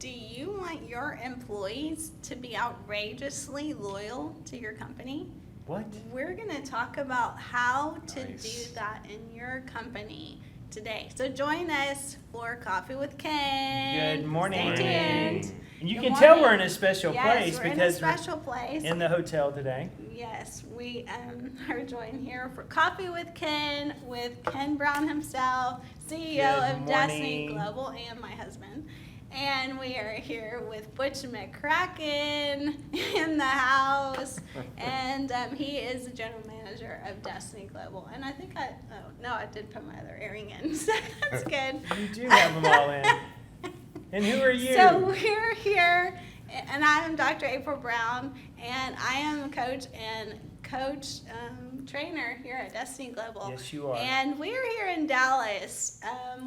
Do you want your employees to be outrageously loyal to your company? What? We're going to talk about how to Nice. do that in your company today. So join us for Coffee with Ken. Good morning. Stay tuned. And you Good can tell morning. we're in a special Yes, place we're in a because special place. we're in the hotel today. Yes, we are joined here for Coffee with Ken Brown himself, CEO Good of Destiny morning. Global, and my husband. And we are here with Butch McCracken in the house, and he is the general manager of Destiny Global. And I think I did put my other earring in, so that's good. You do have them all in. And who are you? So we're here, and I am Dr. April Brown, and I am a coach trainer here at Destiny Global. Yes, you are. And we're here in Dallas.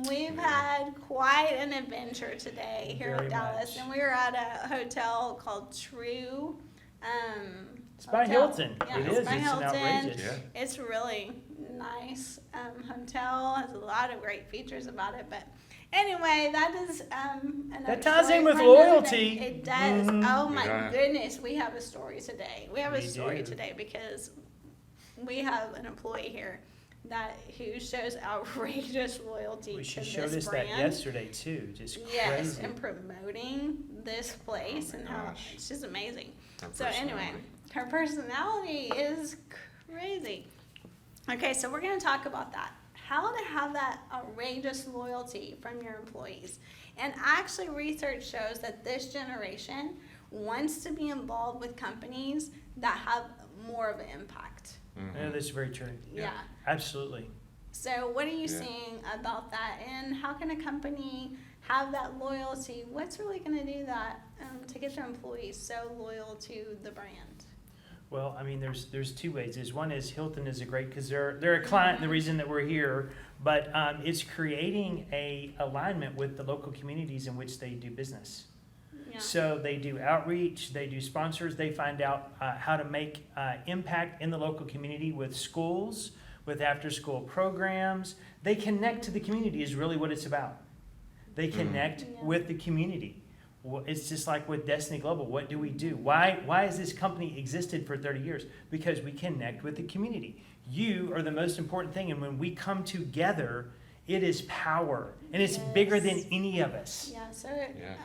We've had quite an adventure today here Very in Dallas, much. and we were at a hotel called True. It's by Hotel. Hilton. Yeah, It it's is. by It's an Hilton. outrageous. Yeah. It's really nice hotel. Has a lot of great features about it. But anyway, that is another That ties story in with for another loyalty. day. It does. Mhm. Oh my Yeah. goodness, we have a story today. We have a We story do. today because we have an employee here who shows outrageous loyalty She to showed this us brand. that yesterday too. Just Yes, crazy. and promoting this place Oh my and how gosh. it's just amazing. Her So anyway, personality. her personality is crazy. Okay, so we're going to talk about that. How to have that outrageous loyalty from your employees. And actually, research shows that this generation wants to be involved with companies that have more of an impact. Yeah, that's very true. Yeah. Absolutely. So, what are you Yeah. seeing about that? And how can a company have that loyalty? What's really going to do that to get their employees so loyal to the brand? Well, I mean, there's two ways. There's one is Hilton is a great because they're a client. The reason that we're here, but it's creating a alignment with the local communities in which they do business. Yeah. So they do outreach, they do sponsors, they find out how to make impact in the local community with schools, with after-school programs. They connect to the community is really what it's about. They connect Yeah. with the community. Well, it's just like with Destiny Global. What do we do? Why has this company existed for 30 years? Because we connect with the community. You are the most important thing, and when we come together, it is power, and it's bigger than Yes. any of us. Yeah, so Yeah.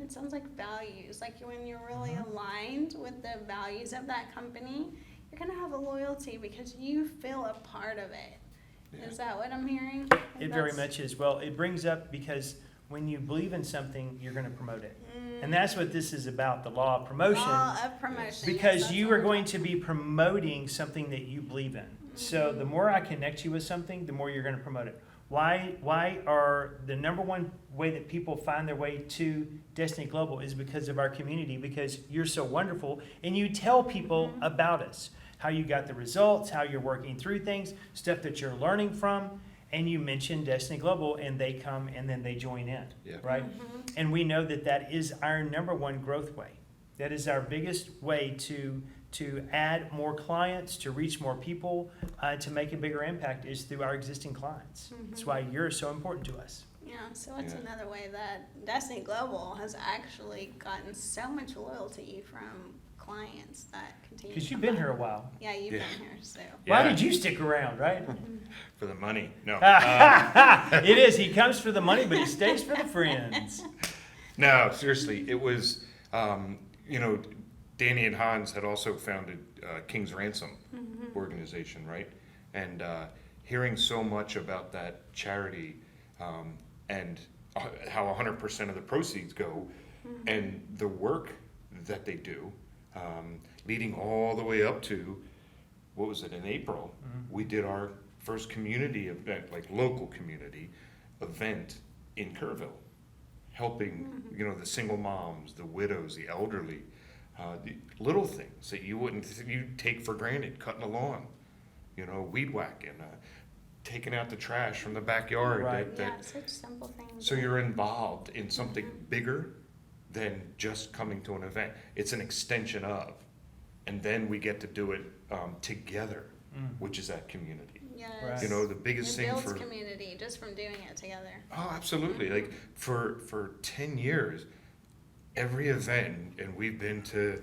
it sounds like values. Like when you're really Uh-huh. aligned with the values of that company, you're gonna have a loyalty because you feel a part of it. Yeah. Is that what I'm hearing? It very much is. Well, it brings up because when you believe in something, you're going to promote it. And that's what this is about, the law of promotion. Law of promotion. Because yes, you that's are what going to be promoting something that you believe in. So the more I connect you with something, the more you're going to promote it. Why are the number one way that people find their way to Destiny Global is because of our community, because you're so wonderful and you tell people about us, how you got the results, how you're working through things, stuff that you're learning from, and you mention Destiny Global and they come and then they join in, Yeah. right? And we know that that is our number one growth way. That is our biggest way to add more clients, to reach more people, to make a bigger impact is through our existing clients. That's why you're so important to us. Yeah, so it's Yeah. another way that Destiny Global has actually gotten so much loyalty from clients that continue. Because to you've come been here a back. while. Yeah, you've Yeah. been here, so. Why Yeah. did you stick around, right? For the money. No. It is. He comes for the money, but he stays for the friends. No, seriously. It was, Danny and Hans had also founded King's Ransom organization, right? And hearing so much about that charity and how 100% of the proceeds go and the work that they do, leading all the way up to, what was it, in April, we did our first community event, like local community event in Kerrville, helping, the single moms, the widows, the elderly, the little things that you take for granted, cutting a lawn, weed whacking, taking out the trash from the backyard. Right. Yeah, such simple things. So you're involved in something bigger than just coming to an event. It's an extension of, and then we get to do it together, which is that community. Yes. Right. The biggest It thing builds for community just from doing it together. oh, absolutely. Like for 10 years, every event, and we've been to,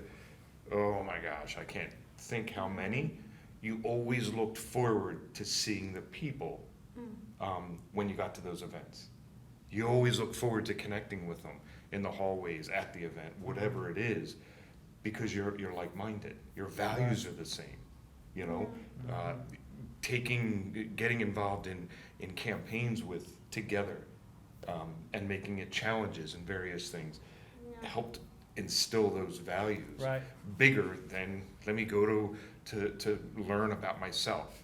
oh my gosh, I can't think how many, you always looked forward to seeing the people when you got to those events. You always look forward to connecting with them in the hallways, at the event, whatever it is, because you're like-minded. Your values are the same, you know? Getting involved in campaigns together, and making it challenges and various things helped instill those values. Right. Bigger than, let me go to learn about myself.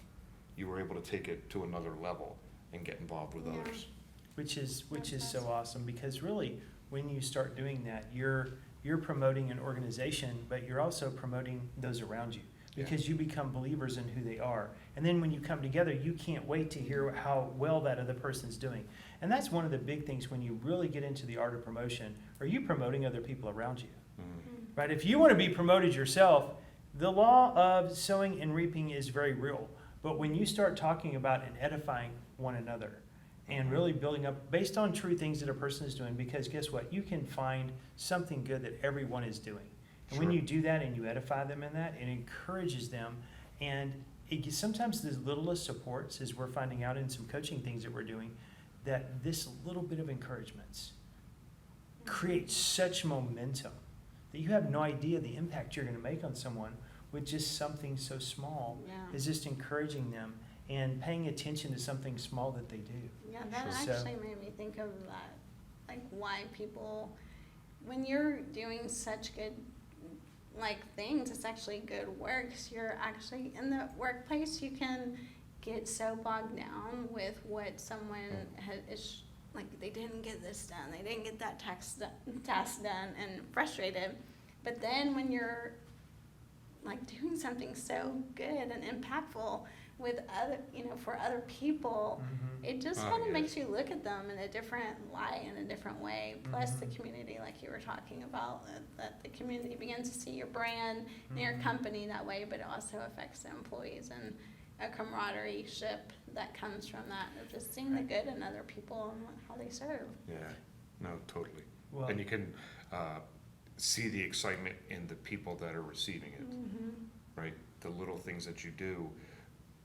You were able to take it to another level and get involved with Yeah. others. Which is so awesome, because really, when you start doing that, you're promoting an organization, but you're also promoting those around you, because you become believers in who they are. And then when you come together, you can't wait to hear how well that other person's doing. And that's one of the big things when you really get into the art of promotion. Are you promoting other people around you? Right? If you want to be promoted yourself, the law of sowing and reaping is very real. But when you start talking about and edifying one another, and really building up based on true things that a person is doing, because guess what? You can find something good that everyone is doing. And when Sure. you do that and you edify them in that, it encourages them. And sometimes the littlest supports, as we're finding out in some coaching things that we're doing, that this little bit of encouragements creates such momentum that you have no idea the impact you're going to make on someone with just something so small. Yeah. Is just encouraging them and paying attention to something small that they do. Yeah, that Sure. actually made me think of that, like why people, when you're doing such good, like things, it's actually good work. 'Cause you're actually in the workplace, you can get so bogged down with what someone is, like they didn't get this done, they didn't get that task done, and frustrated. But then when you're like doing something so good and impactful with other, for other people, it just Oh, kind of yes. makes you look at them in a different light, in a different way. Plus the community, like you were talking about, that the community begins to see your brand and your company that way, but it also affects the employees and a camaraderie ship that comes from that, of just seeing the good in other people and how they serve. Yeah, no, totally. Well, And you can see the excitement in the people that are receiving it, right? The little things that you do,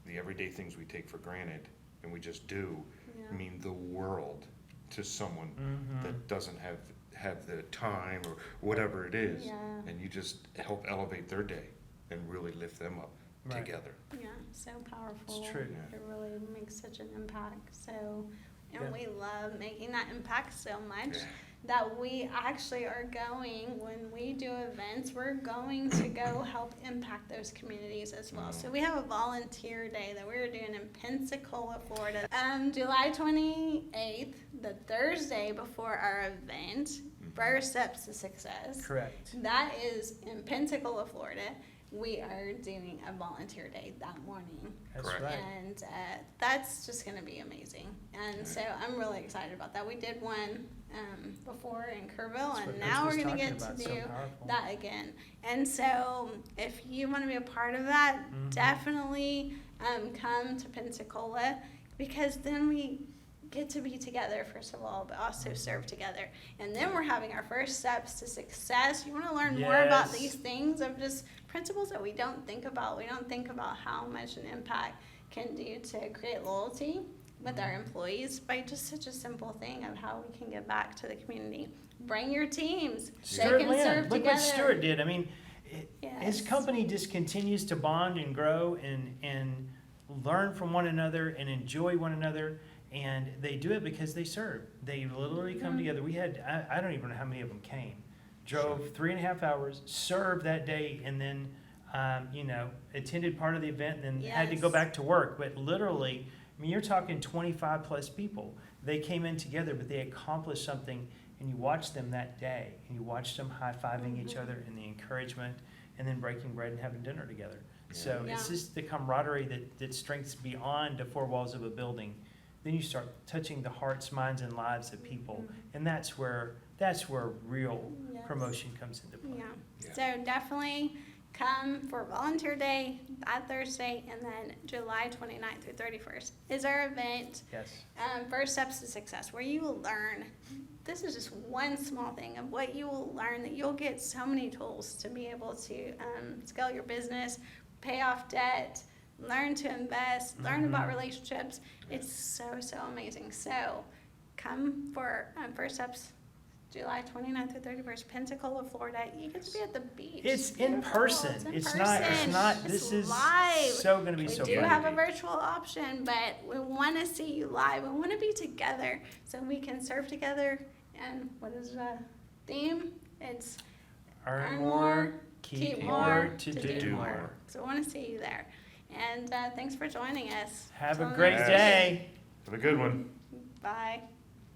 the everyday things we take for granted and we just do, Yeah. mean the world to someone that doesn't have the time or whatever it is. Yeah. And you just help elevate their day and really lift them up Right. together. Yeah, so powerful. It's true. Yeah. It really makes such an impact. So, and Yeah. we love making that impact so much Yeah. that we actually are going, when we do events, we're going to go help impact those communities as well. So we have a volunteer day that we're doing in Pensacola, Florida. July 28th, the Thursday before our event, First Steps to Success. correct. That is in Pensacola, Florida. We are doing a volunteer day that morning. That's Correct. right. And that's just going to be amazing. And so I'm really excited about that. We did one before in Kerrville, That's and what now Coach we're was going to talking get to about, do so powerful. that again. And so if you want to be a part of that, definitely come to Pensacola, because then we get to be together, first of all, but also serve together. And then we're having our first steps to success. You want to learn more about Yes. these things, of just principles that we don't think about. We don't think about how much an impact can do to create loyalty with our employees by just such a simple thing of how we can give back to the community. Bring your teams. Stuart they can Land, serve look together. what Stuart did. I mean, his Yes. company just continues to bond and grow and learn from one another and enjoy one another. And they do it because they serve. They literally come together. We had, I don't even know how many of them came. Drove 3.5 hours, served that day, and then, attended part of the event, and then had to go Yes. back to work. But literally, I mean, you're talking 25 plus people. They came in together, but they accomplished something, and you watched them that day, and you watched them high-fiving each other, and the encouragement, and then breaking bread and having dinner together. So it's Yeah. just the camaraderie that strengthens beyond the four walls of a building. Then you start touching the hearts, minds, and lives of people, and that's where real Yes. promotion comes into play. Yeah. Yeah. So definitely come for Volunteer Day that Thursday, and then July 29th through 31st is our event, Yes. First Steps to Success, where you will learn this is just one small thing of what you will learn, that you'll get so many tools to be able to scale your business, pay off debt, learn to invest, learn about relationships. It's so, so amazing. So come for First Steps, July 29th through 31st, Pensacola, Florida. You get to be at the beach. It's in beautiful. person. It's not, It's this is live. so gonna be We so do fun. have a virtual option, but we want to see you live. We want to be together so we can serve together. And what is the theme? It's Earn more, keep more, to do do more. more. So we want to see you there. And thanks for joining us. Have a Till great next Yes. day. Have a good one. week. Bye.